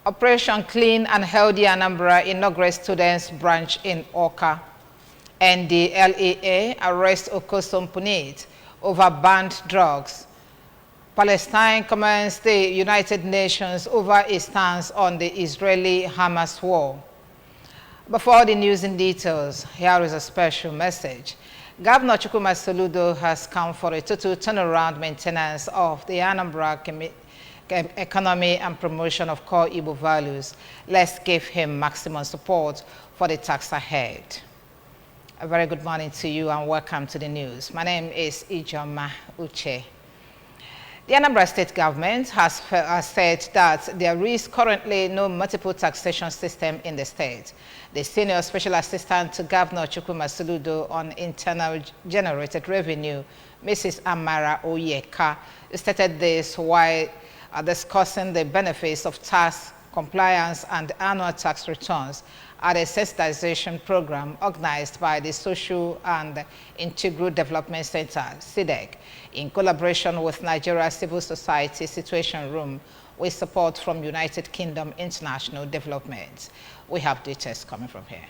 Operation Clean and Healthy Anambra inaugurates students branch in Awka. NDLEA arrests Okosom Punit over banned drugs. Palestine commends the United Nations over its stance on the Israeli-Hamas war. Before the news in details, here is a special message. Governor Chukwuma Soludo has come for a total turnaround maintenance of the Anambra economy and promotion of core Igbo values. Let's give him maximum support for the task ahead. A very good morning to you and welcome to the news. My name is Ijoma Uche. The Anambra State government has said that there is currently no multiple taxation system in the state. The Senior Special Assistant to Governor Chukwuma Soludo on Internal Generated Revenue, Mrs. Amara Oyeka, stated this while discussing the benefits of tax compliance and annual tax returns at a sensitization program organized by the Social and Integral Development Center, SIDEC, in collaboration with Nigeria Civil Society Situation Room with support from United Kingdom International Development. We have details coming from here.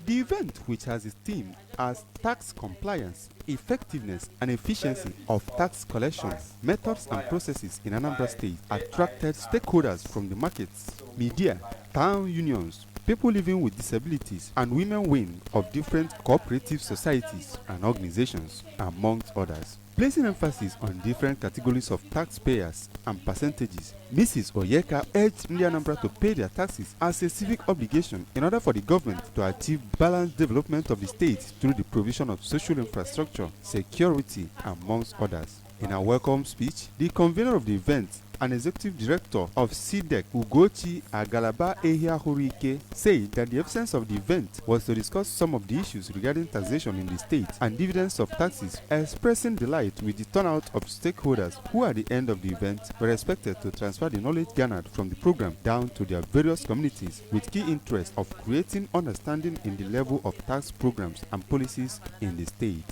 The event, which has its theme as tax compliance, effectiveness and efficiency of tax collection, methods and processes in Anambra State, attracted stakeholders from the markets, media, town unions, people living with disabilities, and women wing of different cooperative societies and organizations, amongst others. Placing emphasis on different categories of taxpayers and percentages, Mrs. Oyeka urged Anambra to pay their taxes as a civic obligation in order for the government to achieve balanced development of the state through the provision of social infrastructure, security, amongst others. In a welcome speech, the convener of the event and executive director of SIDEC, Ugochi Agalaba Ehia Horike, said that the essence of the event was to discuss some of the issues regarding taxation in the state and dividends of taxes, expressing delight with the turnout of stakeholders who at the end of the event were expected to transfer the knowledge garnered from the program down to their various communities with key interest of creating understanding in the level of tax programs and policies in the state.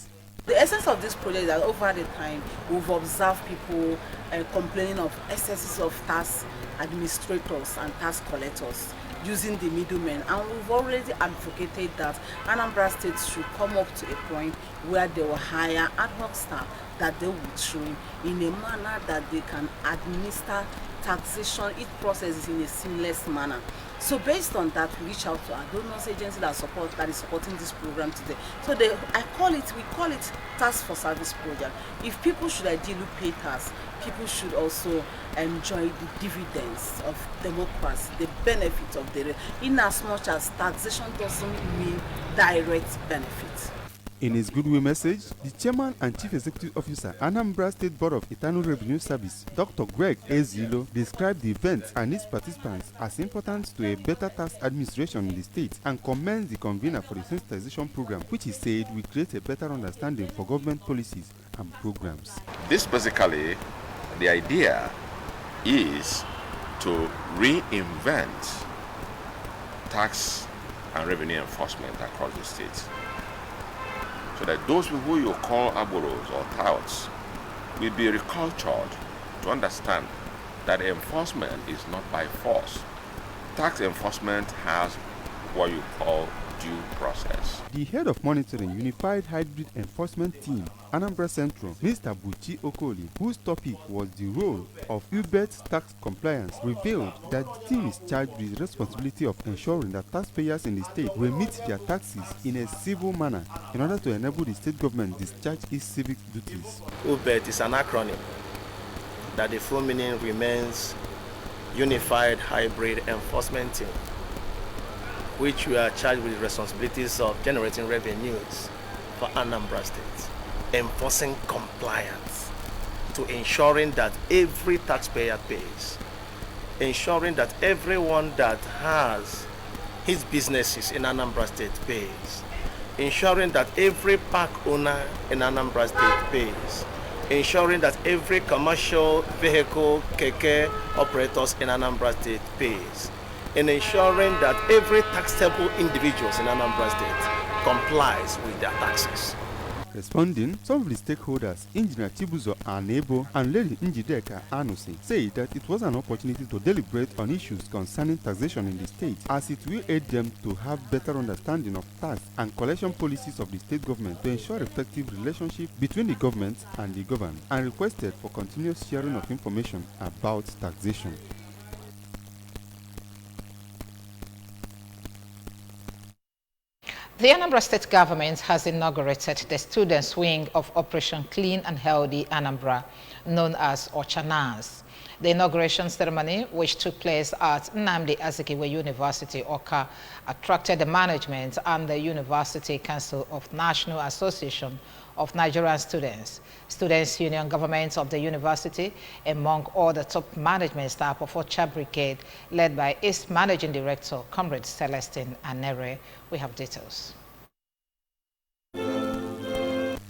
The essence of this project is that over the time we've observed people complaining of excesses of tax administrators and tax collectors using the middlemen, and we've already advocated that Anambra State should come up to a point where they will hire ad hoc staff that they will train in a manner that they can administer taxation, each process is in a seamless manner. So based on that, we reach out to our donors agency that is supporting this program today. So we call it Tax for Service project. If people should ideally pay tax, people should also enjoy the dividends of democracy, the benefits of the, in as much as taxation doesn't mean direct benefits. In his goodwill message, the Chairman and Chief Executive Officer, Anambra State Board of Internal Revenue Service, Dr. Greg Eazi, described the event and its participants as important to a better tax administration in the state and commends the convener for the sensitization program, which he said will create a better understanding for government policies and programs. This basically, the idea is to reinvent tax and revenue enforcement across the state, so that those people who you call aboros or touts will be recultured to understand that enforcement is not by force. Tax enforcement has what you call due process. The head of monitoring Unified Hybrid Enforcement Team, Anambra Central, Mr. Buchi Okoli, whose topic was the role of UBET tax compliance, revealed that the team is charged with the responsibility of ensuring that taxpayers in the state remit their taxes in a civil manner in order to enable the state government discharge its civic duties. UBET is an acronym that the full meaning remains Unified Hybrid Enforcement Team, which we are charged with the responsibilities of generating revenues for Anambra State, enforcing compliance, to ensuring that every taxpayer pays, ensuring that everyone that has his businesses in Anambra State pays, ensuring that every park owner in Anambra State pays, ensuring that every commercial vehicle, keke operators in Anambra State pays, and ensuring that every taxable individuals in Anambra State complies with their taxes. Responding, some of the stakeholders, Engineer Chibuzo Anebo and Lady Njideka Anusi, say that it was an opportunity to deliberate on issues concerning taxation in the state, as it will aid them to have better understanding of tax and collection policies of the state government to ensure effective relationship between the government and the governed, and requested for continuous sharing of information about taxation. The Anambra State government has inaugurated the students' wing of Operation Clean and Healthy Anambra, known as OCHANAS. The inauguration ceremony, which took place at Nnamdi Azikiwe University, Awka, attracted the management and the University Council of National Association of Nigerian Students, Students' Union Government of the university, among all the top management staff of OCHA Brigade, led by its Managing Director, Comrade Celestine Anere. We have details.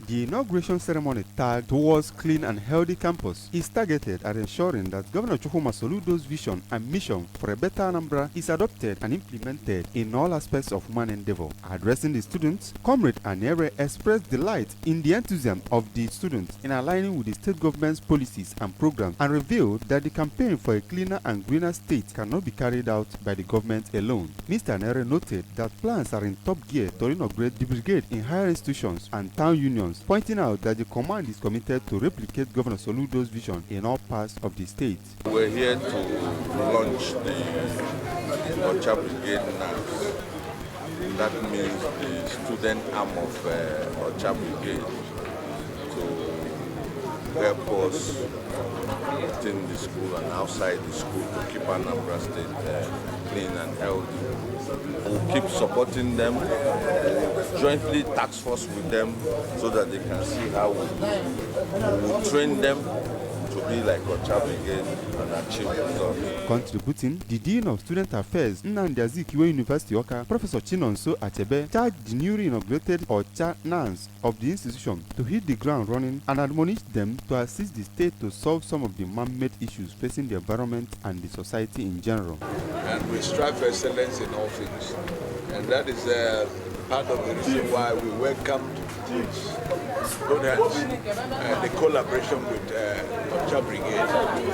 The inauguration ceremony, tagged Towards Clean and Healthy Campus, is targeted at ensuring that Governor Chukwuma Soludo's vision and mission for a better Anambra is adopted and implemented in all aspects of human endeavor. Addressing the students, Comrade Anere expressed delight in the enthusiasm of the students in aligning with the state government's policies and programs, and revealed that the campaign for a cleaner and greener state cannot be carried out by the government alone. Mr. Anere noted that plans are in top gear to inaugurate the brigade in higher institutions and town unions, pointing out that the command is committed to replicate Governor Soludo's vision in all parts of the state. We're here to launch the OCHA Brigade now. That means the student arm of OCHA Brigade to help us within the school and outside the school to keep Anambra State clean and healthy. We'll keep supporting them, jointly task force with them so that they can see how we will train them to be like OCHA Brigade and achieve results. Contributing, the Dean of Student Affairs, Nnamdi Azikiwe University, Awka, Professor Chinonso Achebe, charged the newly inaugurated OCHA-NANS of the institution to hit the ground running and admonished them to assist the state to solve some of the man-made issues facing the environment and the society in general. And we strive for excellence in all things. And that is part of the reason why we welcomed the collaboration with OCHA Brigade.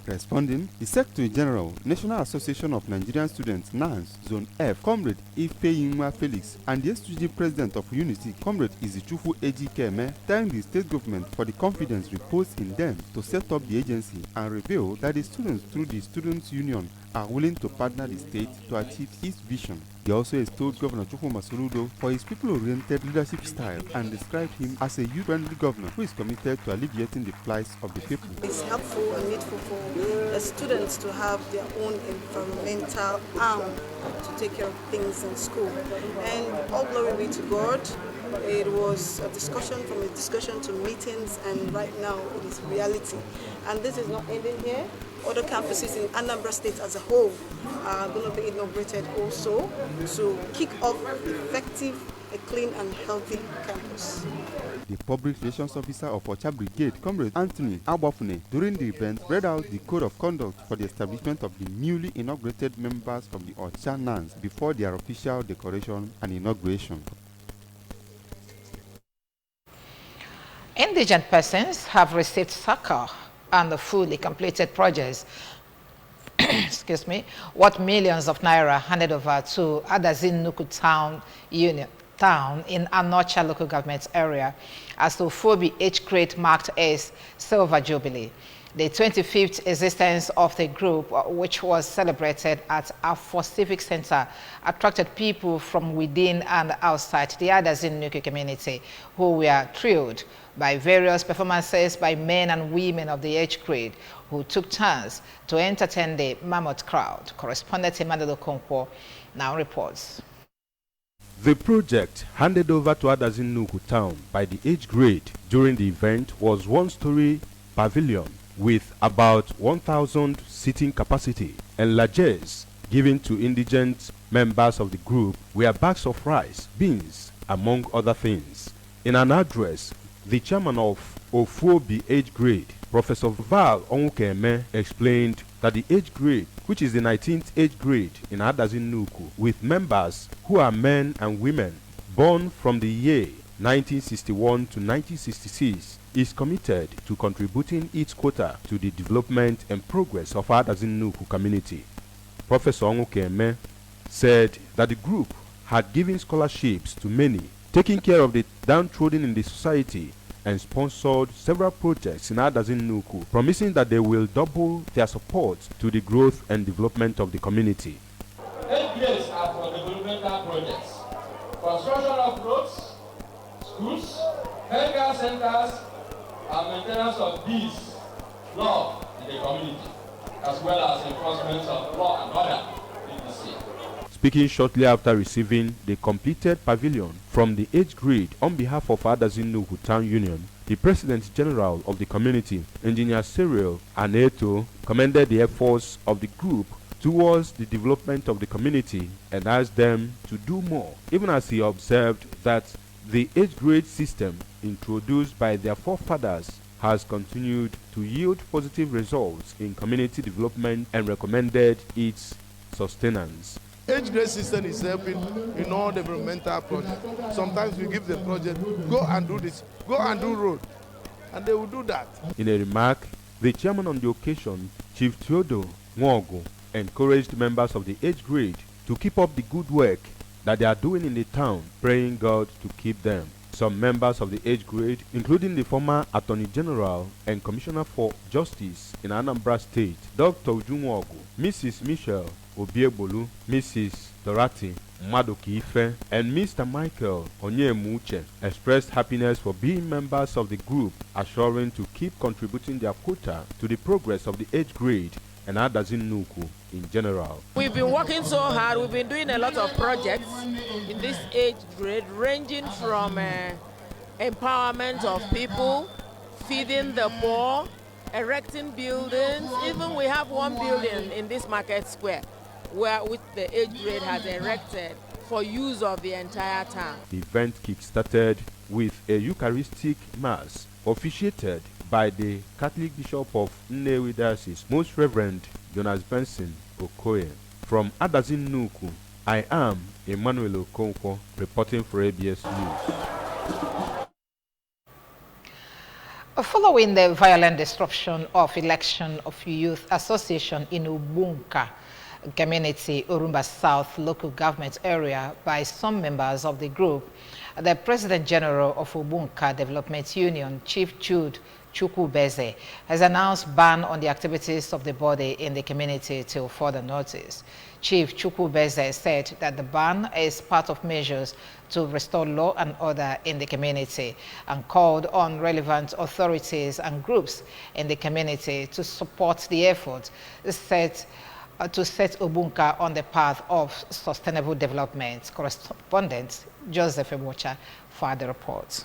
Responding, the Secretary General, National Association of Nigerian Students, NANS, Zone F, Comrade Ifeyinwa Felix, and the SGG President of Unity, Comrade Izichufu Eji Keme, thanked the state government for the confidence reposed in them to set up the agency, and revealed that the students, through the Students' Union, are willing to partner the state to achieve its vision. He also extolled Governor Chukwuma Soludo for his people-oriented leadership style and described him as a youth-friendly governor who is committed to alleviating the plights of the people. It's helpful and needful for the students to have their own environmental arm to take care of things in school. And all glory be to God. It was a discussion, from a discussion to meetings, and right now it is reality. And this is not ending here. Other campuses in Anambra State as a whole are going to be inaugurated also to kick off effective, a clean and healthy campus. The Public Relations Officer of OCHA Brigade, Comrade Anthony Abafune, during the event read out the code of conduct for the establishment of the newly inaugurated members of the OCHA-NANS before their official decoration and inauguration. Indigent persons have received succor and the fully completed projects excuse me, worth millions of naira handed over to Adin Nuku town in Anocha local government area as the Fobi H grade marked as Silver Jubilee. The 25th existence of the group, which was celebrated at Afo Civic Center, attracted people from within and outside the Adin Nuku community who were thrilled by various performances by men and women of the age grade who took turns to entertain the mammoth crowd. Correspondent Emmanuel Okonkwo now reports. The project handed over to Adin Nuku town by the age grade during the event was one-story pavilion with about 1,000 seating capacity, and largesse given to indigent members of the group were bags of rice, beans, among other things. In an address, the chairman of Ofuobi age grade, Professor Val Onwukeme, explained that the age grade, which is the 19th age grade in Adin Nuku, with members who are men and women born from the year 1961 to 1966, is committed to contributing its quota to the development and progress of Adin Nuku community. Professor Onwukeme said that the group had given scholarships to many, taking care of the downtrodden in the society, and sponsored several projects in Adin Nuku, promising that they will double their support to the growth and development of the community. 8 grades are for developmental projects, construction of roads, schools, healthcare centers, and maintenance of peace, law in the community, as well as enforcement of law and order. Speaking shortly after receiving the completed pavilion from the 8th grade on behalf of Adin Nuku Town Union, the President General of the community, Engineer Cyril Aneto, commended the efforts of the group towards the development of the community and asked them to do more, even as he observed that the 8th grade system introduced by their forefathers has continued to yield positive results in community development and recommended its sustenance. 8th grade system is helping in all developmental projects. Sometimes we give them project, go and do this, go and do road, and they will do that. In a remark, the chairman on the occasion, Chief Theodore Nwogu, encouraged members of the 8th grade to keep up the good work that they are doing in the town, praying God to keep them. Some members of the 8th grade, including the former Attorney General and Commissioner for Justice in Anambra State, Dr. Ujunwogu, Mrs. Michelle Obiebolu, Mrs. Dorothy Madokife, and Mr. Michael Onyemuche, expressed happiness for being members of the group, assuring to keep contributing their quota to the progress of the 8th grade and Adin Nuku in general. We've been working so hard. We've been doing a lot of projects in this 8th grade, ranging from empowerment of people, feeding the poor, erecting buildings. Even we have one building in this market square which the 8th grade has erected for use of the entire town. The event kick-started with a Eucharistic Mass officiated by the Catholic Bishop of Nnewi Diocese, Most Reverend Jonas Benson Okoye. From Adin Nuku, I am Emmanuel Okonkwo, reporting for ABS News. Following the violent disruption of election of Youth Association in Ubunka Community, Orumba South local government area by some members of the group, the President General of Ubunka Development Union, Chief Jude Chukwubeze, has announced ban on the activities of the body in the community till further notice. Chief Chukwubeze said that the ban is part of measures to restore law and order in the community and called on relevant authorities and groups in the community to support the effort to set Ubunka on the path of sustainable development. Correspondent Joseph Emocha for the report.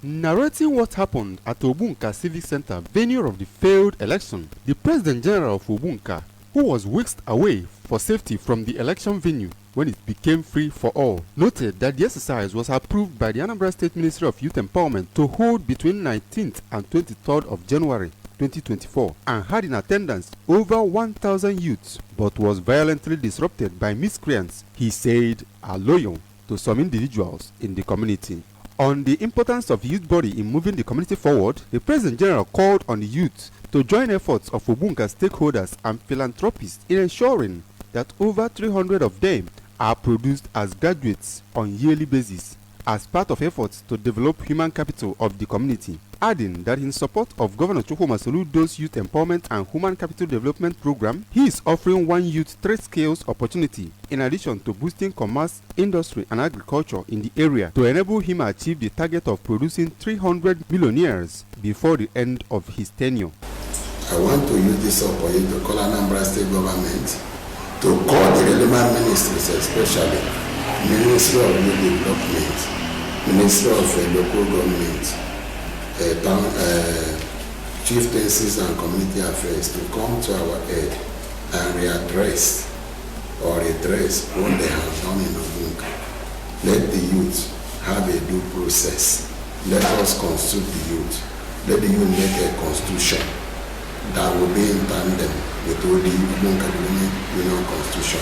Narrating what happened at Ubunka Civic Center, venue of the failed election, the President General of Ubunka, who was whisked away for safety from the election venue when it became free for all, noted that the exercise was approved by the Anambra State Ministry of Youth Empowerment to hold between 19th and 23rd of January 2024 and had in attendance over 1,000 youths, but was violently disrupted by miscreants he said are loyal to some individuals in the community. On the importance of youth body in moving the community forward, the President General called on the youth to join efforts of Ubunka stakeholders and philanthropists in ensuring that over 300 of them are produced as graduates on yearly basis as part of efforts to develop human capital of the community, adding that in support of Governor Chukwuma Soludo's Youth Empowerment and Human Capital Development Program, he is offering one youth trade skills opportunity in addition to boosting commerce, industry and agriculture in the area to enable him achieve the target of producing 300 millionaires before the end of his tenure. I want to use this opportunity to call Anambra State government to call the relevant ministries, especially Ministry of Youth Development, Ministry of Local Government, chieftaincies and community affairs to come to our aid and readdress or redress what they have done in Ubunka. Let the youth have a due process. Let us constitute the youth. Let the youth make a constitution that will be in tandem with all the Ubunka Union Constitution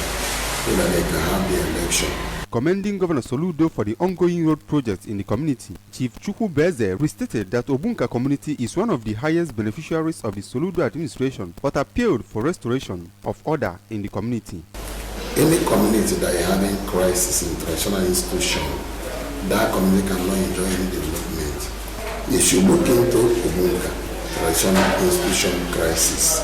so that they can have the election. Commending Governor Soludo for the ongoing road projects in the community, Chief Chukwu Beze restated that Obunka community is one of the highest beneficiaries of the Soludo administration, but appealed for restoration of order in the community. Any community that is having crisis in traditional institution, that community cannot enjoy any development. They should look into Obunka traditional institution crisis.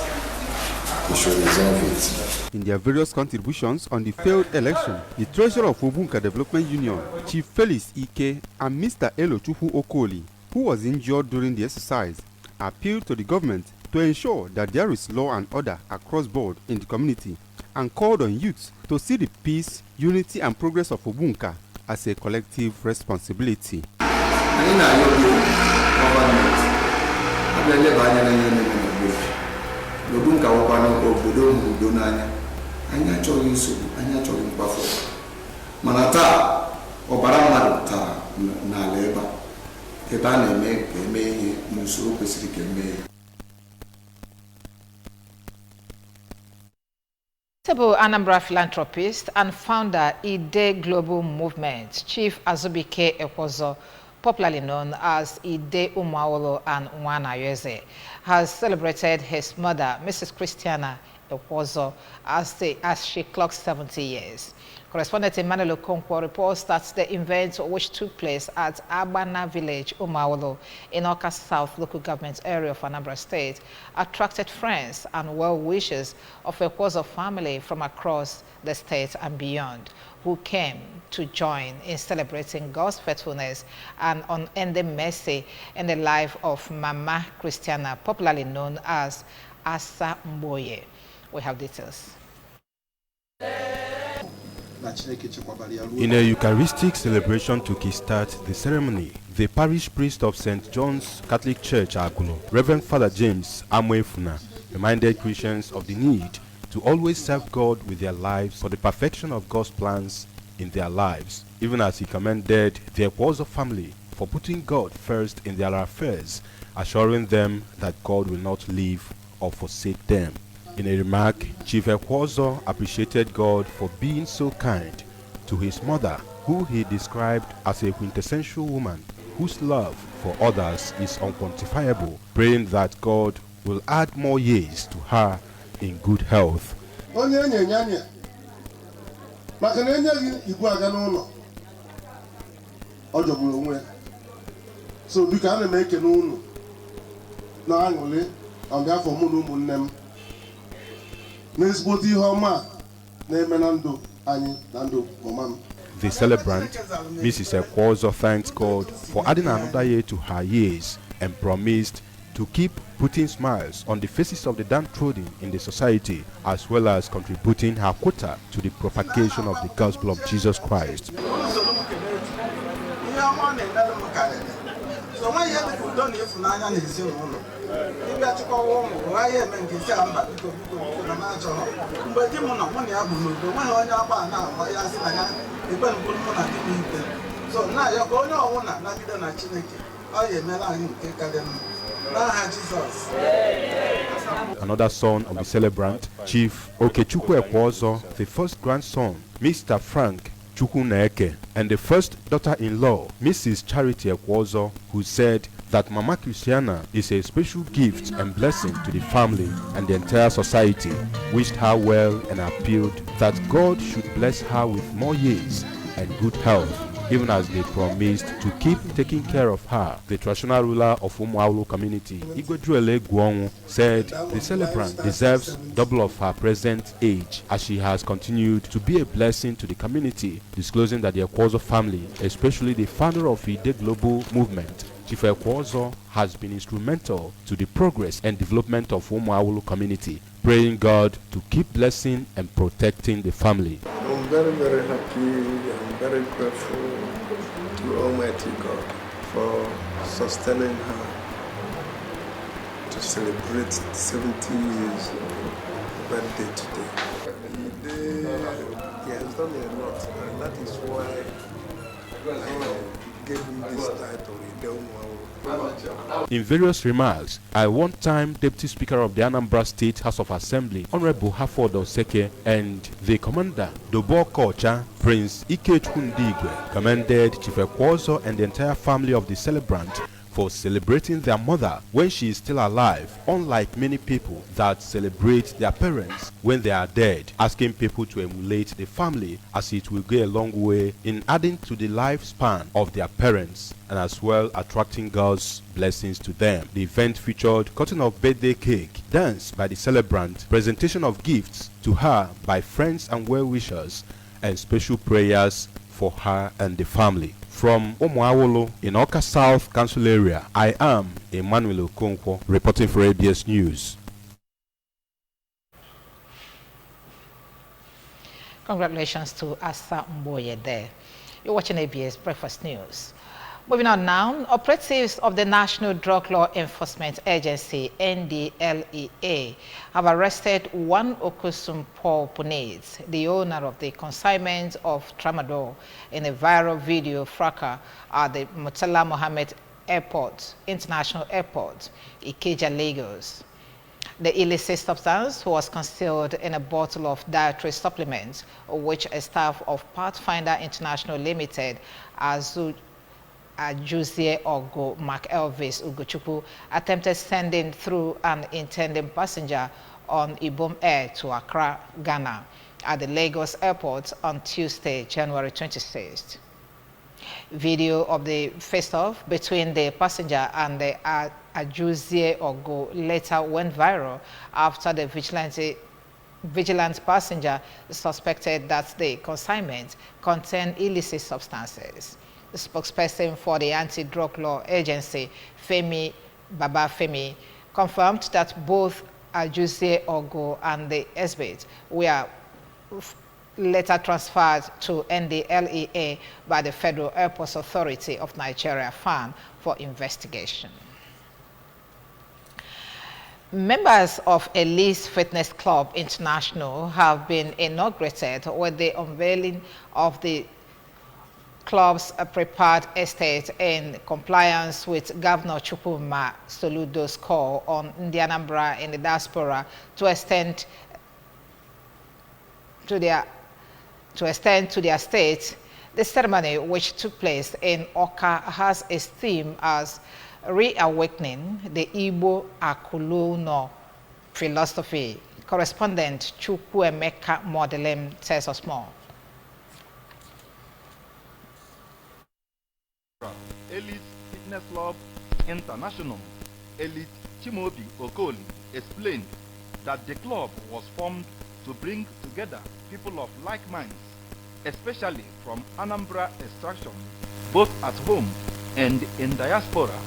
We should resolve it. In their various contributions on the failed election, the treasurer of Obunka Development Union, Chief Felix Ike, and Mr. Elo Chuhu Okoli, who was injured during the exercise, appealed to the government to ensure that there is law and order across board in the community, and called on youths to see the peace, unity, and progress of Obunka as a collective responsibility. Anambra philanthropist and founder Ide Global Movement, Chief Azub Ekwozo, popularly known as Ide Umawolo and Nwanayeze, has celebrated his mother, Mrs. Christiana Ekwozo, as she clocks 70 years. Correspondent Emmanuel Okonkwo reports that the event, which took place at Abana Village, Umawolo, in Oka South local government area of Anambra State, attracted friends and well-wishers of Ekwozo family from across the state and beyond, who came to join in celebrating God's faithfulness and unending mercy in the life of Mama Christiana, popularly known as Asa Mboye. We have details. In a Eucharistic celebration to kickstart the ceremony, the parish priest of St. John's Catholic Church, Agulo, Reverend Father James Amwefuna, reminded Christians of the need to always serve God with their lives for the perfection of God's plans in their lives, even as he commended the Ekwozo family for putting God first in their affairs, assuring them that God will not leave or forsake them. In a remark, Chief Ekwozo appreciated God for being so kind to his mother, who he described as a quintessential woman whose love for others is unquantifiable, praying that God will add more years to her in good health. So we can make a no on behalf of Munu. The celebrant, Mrs. Ekwozo, thanked God for adding another year to her years and promised to keep putting smiles on the faces of the downtrodden in the society, as well as contributing her quota to the propagation of the gospel of Jesus Christ. Another son of the celebrant, Chief Okechukwu Ekwozo, the first grandson, Mr. Frank Chukwuneke, and the first daughter-in-law, Mrs. Charity Ekwozo, who said that Mama Christiana is a special gift and blessing to the family and the entire society, wished her well and appealed that God should bless her with more years and good health, even as they promised to keep taking care of her. The traditional ruler of Umuawulu community, Igwejuele Guonwu, said the celebrant deserves double of her present age, as she has continued to be a blessing to the community, disclosing that the Ekwozo family, especially the founder of the Global Movement, Chief Ekwozo, has been instrumental to the progress and development of Umuawulu community, praying God to keep blessing and protecting the family. I'm very, very happy and very grateful to Almighty God for sustaining her to celebrate 70 years birthday today. He has done a lot, and that is why gave him this title. In various remarks, I one-time Deputy Speaker of the Anambra State House of Assembly, Honorable Haford Oseke, and the Commander, Dobo Kocha, Prince Ikechundigwe, commended Chief Ekwozo and the entire family of the celebrant for celebrating their mother when she is still alive, unlike many people that celebrate their parents when they are dead, asking people to emulate the family as it will go a long way in adding to the lifespan of their parents and as well attracting God's blessings to them. The event featured cutting of birthday cake, dance by the celebrant, presentation of gifts to her by friends and well-wishers, and special prayers for her and the family. From Omuawolo in Oka South Council area, I am Emmanuel Okonkwo reporting for ABS News. Congratulations to Asa Mboye there. You're watching ABS Breakfast News. Moving on now, operatives of the National Drug Law Enforcement Agency, NDLEA, have arrested one Okusumpo Punet, the owner of the consignment of tramadol, in a viral video fracas at the Murtala Mohammed Airport, International Airport, Ikeja, Lagos. The illicit substance was concealed in a bottle of dietary supplements, which a staff of Pathfinder International Limited, Azub, Ajuzie Ogo Mark Elvis Ugochukwu, attempted sending through an intending passenger on Ibom Air to Accra, Ghana, at the Lagos airport on Tuesday, January 26th. Video of the face-off between the passenger and the Ajuzie Ogo later went viral after the vigilant passenger suspected that the consignment contained illicit substances. The spokesperson for the Anti-Drug Law Agency, Femi Babafemi, confirmed that both Ajuzie Ogo and the exhibit were later transferred to NDLEA by the Federal Airports Authority of Nigeria, FAN, for investigation. Members of Elite Fitness Club International have been inaugurated with the unveiling of the club's prepared estate in compliance with Governor Chukwuma Soludo's call on Anambra in the diaspora to extend to their state. The ceremony, which took place in Oka, has a theme as reawakening the Igbo Akuluno philosophy. Correspondent Chukwuemeka Modelem tells us more. Elite Fitness Club International, Elite Chimobi Okoli, explained that the club was formed to bring together people of like minds, especially from Anambra extraction, both at home and in diaspora,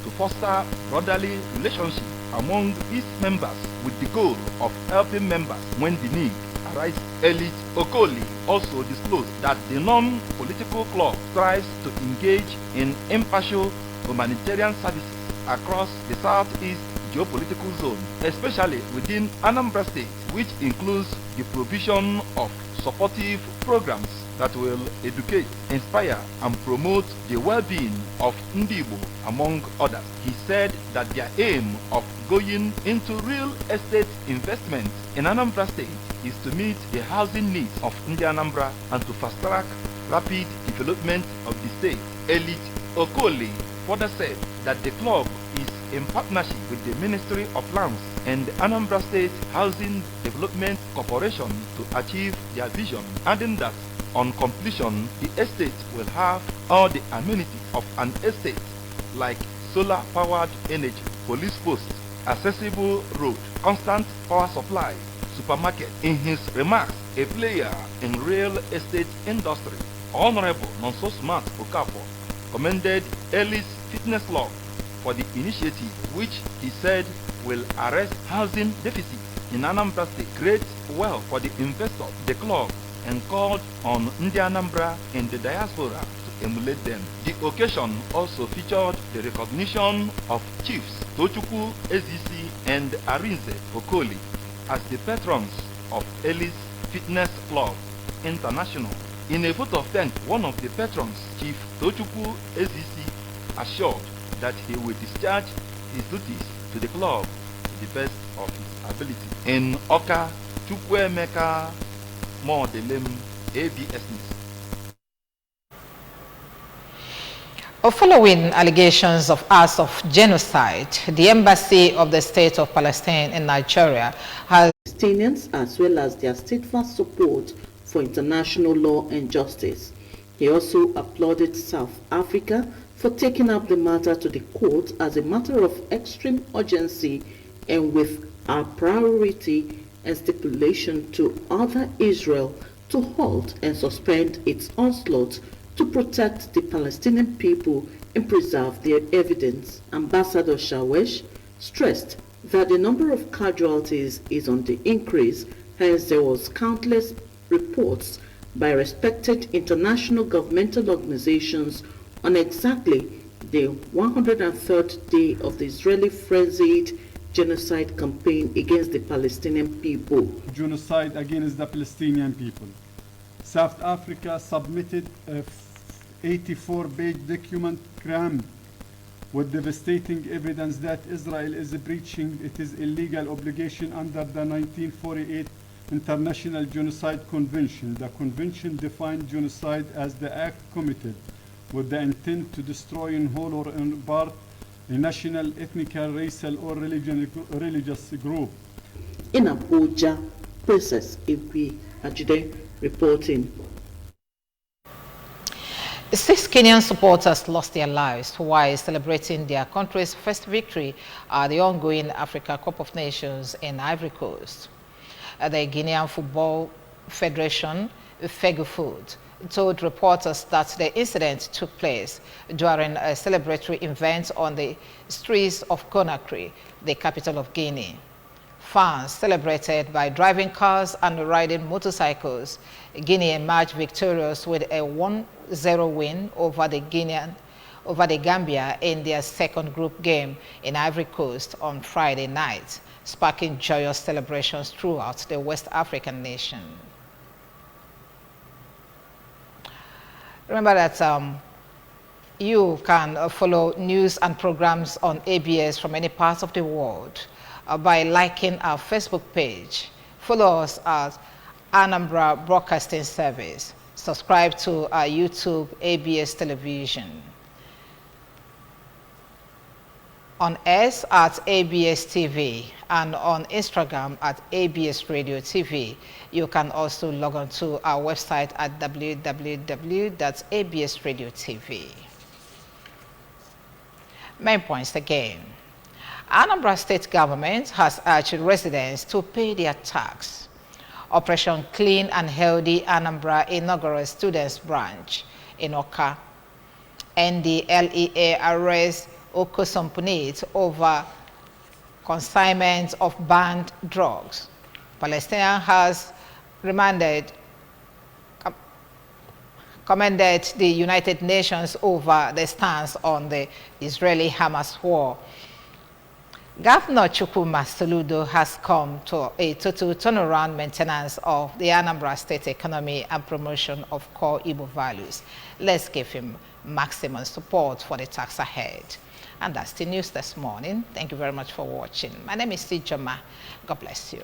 to foster brotherly relationship among its members with the goal of helping members when the need arises. Elite Okoli also disclosed that the non-political club strives to engage in impartial humanitarian services across the southeast geopolitical zone, especially within Anambra State, which includes the provision of supportive programs that will educate, inspire, and promote the well-being of Ndibo, among others. He said that their aim of going into real estate investment in Anambra State is to meet the housing needs of Anambra and to fast-track rapid development of the state. Elite Okoli further said that the club is in partnership with the Ministry of Lands and the Anambra State Housing Development Corporation to achieve their vision, adding that on completion, the estate will have all the amenities of an estate like solar-powered energy, police posts, accessible road, constant power supply, supermarket. In his remarks, a player in real estate industry, Honorable Nonso Smart Okafor, commended Elite Fitness Club for the initiative, which he said will arrest housing deficit in Anambra State, create wealth for the investors, the club, and called on Anambra in the diaspora to emulate them. The occasion also featured the recognition of Chiefs Tochukwu Eazi and Arinze Okoli as the patrons of Elite Fitness Club International. In a vote of thanks, one of the patrons, Chief Tochukwu Eazi, assured that he will discharge his duties to the club to the best of his ability. In Oka, Chukwuemeka Modelem, ABS News. Following allegations of acts of genocide, the Embassy of the State of Palestine in Nigeria has Palestinians as well as their steadfast support for international law and justice. He also applauded South Africa for taking up the matter to the court as a matter of extreme urgency and with a priority and stipulation to order Israel to halt and suspend its onslaught to protect the Palestinian people and preserve their evidence. Ambassador Shawesh stressed that the number of casualties is on the increase, hence there was countless reports by respected international governmental organizations on exactly the 103rd day of the Israeli frenzied genocide campaign against the Palestinian people. Genocide against the Palestinian people. South Africa submitted a 84-page document crammed with devastating evidence that Israel is breaching its illegal obligation under the 1948 International Genocide Convention. The convention defined genocide as the act committed with the intent to destroy in whole or in part a national, ethnic, racial, or religious group. In Abuja, Princess Ibi Ajide reporting. 6 Kenyan supporters lost their lives while celebrating their country's first victory at the ongoing Africa Cup of Nations in Ivory Coast. The Guinean Football Federation, FEGUFOOT, told reporters that the incident took place during a celebratory event on the streets of Conakry, the capital of Guinea. Fans celebrated by driving cars and riding motorcycles. Guinea emerged victorious with a 1-0 win over the Gambia in their second group game in Ivory Coast on Friday night, sparking joyous celebrations throughout the West African nation. Remember that you can follow news and programs on ABS from any part of the world by liking our Facebook page. Follow us at Anambra Broadcasting Service. Subscribe to our YouTube ABS Television. On X at ABS TV and on Instagram at ABS Radio TV. You can also log on to our website at www.absradiotv. Main points again. Anambra State government has urged residents to pay their tax. Operation Clean and Healthy Anambra inaugural students branch in Oka. NDLEA arrests Okosompunate over consignment of banned drugs. Palestine has commended the United Nations over the stance on the Israeli-Hamas war. Governor Chukwuma Soludo has come to a total turnaround maintenance of the Anambra State economy and promotion of core Igbo values. Let's give him maximum support for the task ahead. And that's the news this morning. Thank you very much for watching. My name is Sijoma. God bless you.